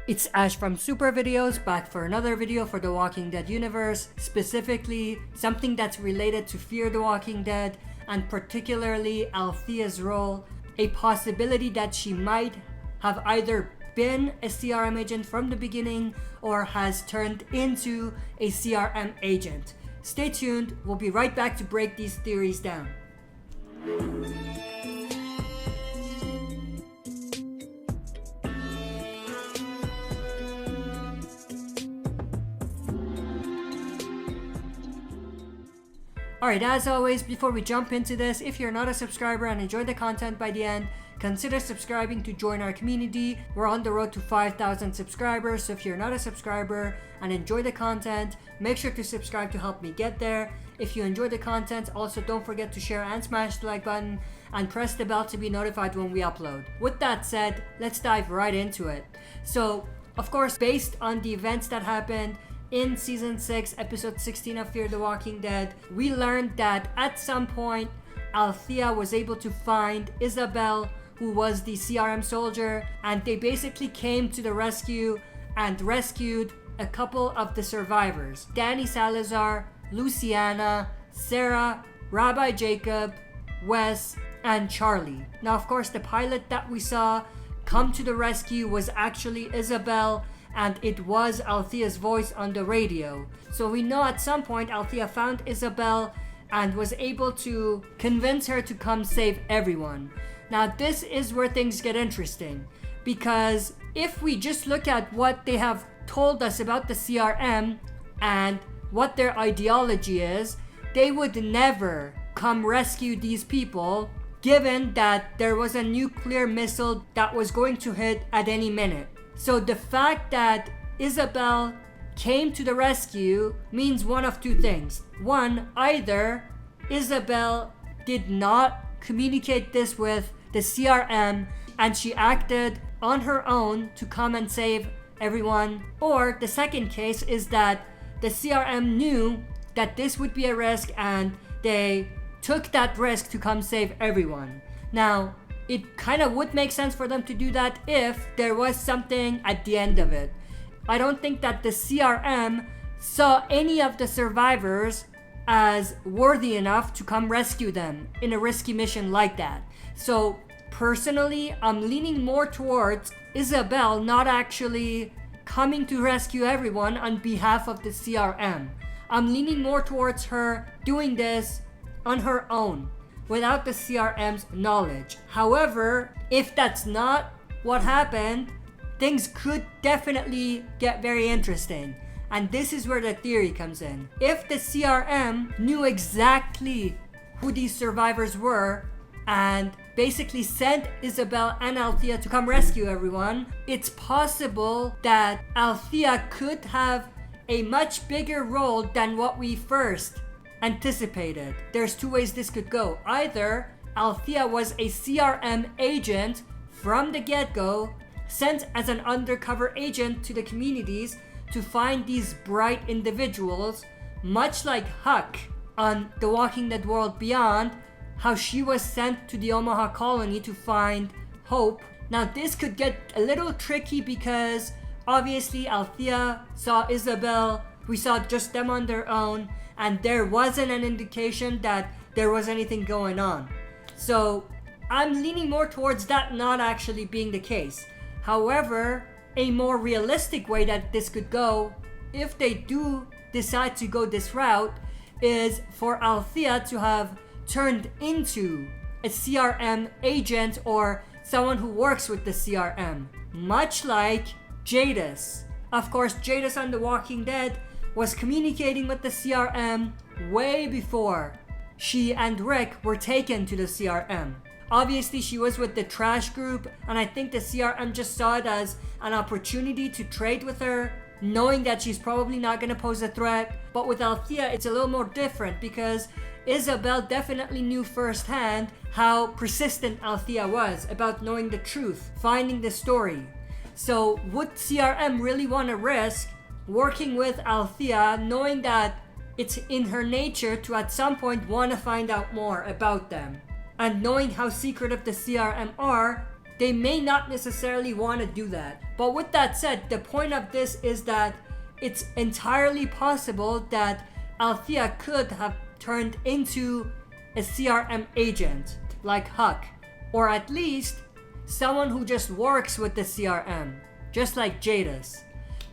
It's Ash from Super Videos, back for another video for the Walking Dead universe, specifically something that's related to Fear the Walking Dead, and particularly Althea's role, a possibility that she might have either been a CRM agent from the beginning or has turned into a CRM agent. Stay tuned, we'll be right back to break these theories down. Alright, as always, before we jump into this, if you're not a subscriber and enjoyed the content by the end, consider subscribing to join our community. We're on the road to 5,000 subscribers, so if you're not a subscriber and enjoy the content, make sure to subscribe to help me get there. If you enjoy the content, also don't forget to share and smash the like button and press the bell to be notified when we upload. With that said, let's dive right into it. So, of course, based on the events that happened in Season 6, Episode 16 of Fear the Walking Dead, we learned that at some point, Althea was able to find Isabel, who was the CRM soldier, and they basically came to the rescue and rescued a couple of the survivors. Danny Salazar, Luciana, Sarah, Rabbi Jacob, Wes, and Charlie. Now, of course, the pilot that we saw come to the rescue was actually Isabel, and it was Althea's voice on the radio. So we know at some point Althea found Isabel and was able to convince her to come save everyone. Now this is where things get interesting, because if we just look at what they have told us about the CRM and what their ideology is, they would never come rescue these people, given that there was a nuclear missile that was going to hit at any minute. So the fact that Isabel came to the rescue means one of two things. One, either Isabel did not communicate this with the CRM and she acted on her own to come and save everyone, or the second case is that the CRM knew that this would be a risk and they took that risk to come save everyone. Now, it kind of would make sense for them to do that if there was something at the end of it. I don't think that the CRM saw any of the survivors as worthy enough to come rescue them in a risky mission like that. So personally, I'm leaning more towards Isabel not actually coming to rescue everyone on behalf of the CRM. I'm leaning more towards her doing this on her own, without the CRM's knowledge. However, if that's not what happened, things could definitely get very interesting. And this is where the theory comes in. If the CRM knew exactly who these survivors were and basically sent Isabel and Althea to come rescue everyone, it's possible that Althea could have a much bigger role than what we first anticipated. There's two ways this could go. Either Althea was a CRM agent from the get-go, sent as an undercover agent to the communities to find these bright individuals, much like Huck on The Walking Dead World Beyond, how she was sent to the Omaha colony to find Hope. Now this could get a little tricky because obviously Althea saw Isabel, we saw just them on their own, and there wasn't an indication that there was anything going on. So I'm leaning more towards that not actually being the case. However, a more realistic way that this could go, if they do decide to go this route, is for Althea to have turned into a CRM agent or someone who works with the CRM, much like Jadis. Of course, Jadis on The Walking Dead was communicating with the CRM way before she and Rick were taken to the CRM. Obviously, she was with the trash group, and I think the CRM just saw it as an opportunity to trade with her, knowing that she's probably not going to pose a threat. But with Althea, it's a little more different because Isabel definitely knew firsthand how persistent Althea was about knowing the truth, finding the story. So would CRM really want to risk working with Althea, knowing that it's in her nature to at some point want to find out more about them? And knowing how secretive the CRM are, they may not necessarily want to do that. But with that said, the point of this is that it's entirely possible that Athea could have turned into a CRM agent like Huck, or at least someone who just works with the CRM, just like Jada's.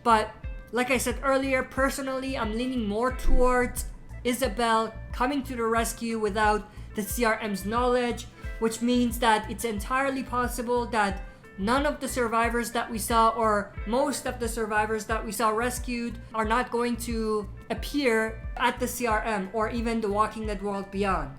But like I said earlier, personally, I'm leaning more towards Isabel coming to the rescue without the CRM's knowledge, which means that it's entirely possible that none of the survivors that we saw, or most of the survivors that we saw rescued, are not going to appear at the CRM or even the Walking Dead World Beyond.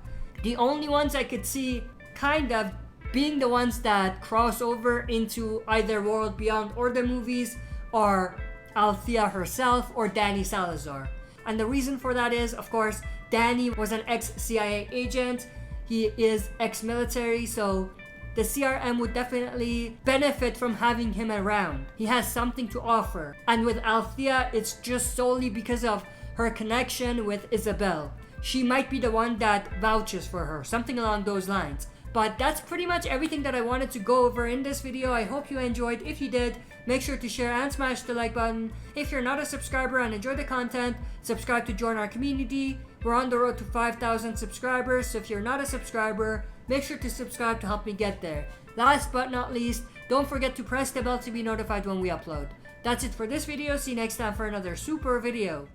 The only ones I could see kind of being the ones that cross over into either World Beyond or the movies are Athea herself or Danny Salazar. And the reason for that is, of course, Danny was an ex-CIA agent. He is ex-military, so the CRM would definitely benefit from having him around. He has something to offer. And with Athea, it's just solely because of her connection with Isabel. She might be the one that vouches for her, something along those lines. But that's pretty much everything that I wanted to go over in this video. I hope you enjoyed. If you did, make sure to share and smash the like button. If you're not a subscriber and enjoy the content, subscribe to join our community. We're on the road to 5,000 subscribers, so if you're not a subscriber, make sure to subscribe to help me get there. Last but not least, don't forget to press the bell to be notified when we upload. That's it for this video. See you next time for another super video.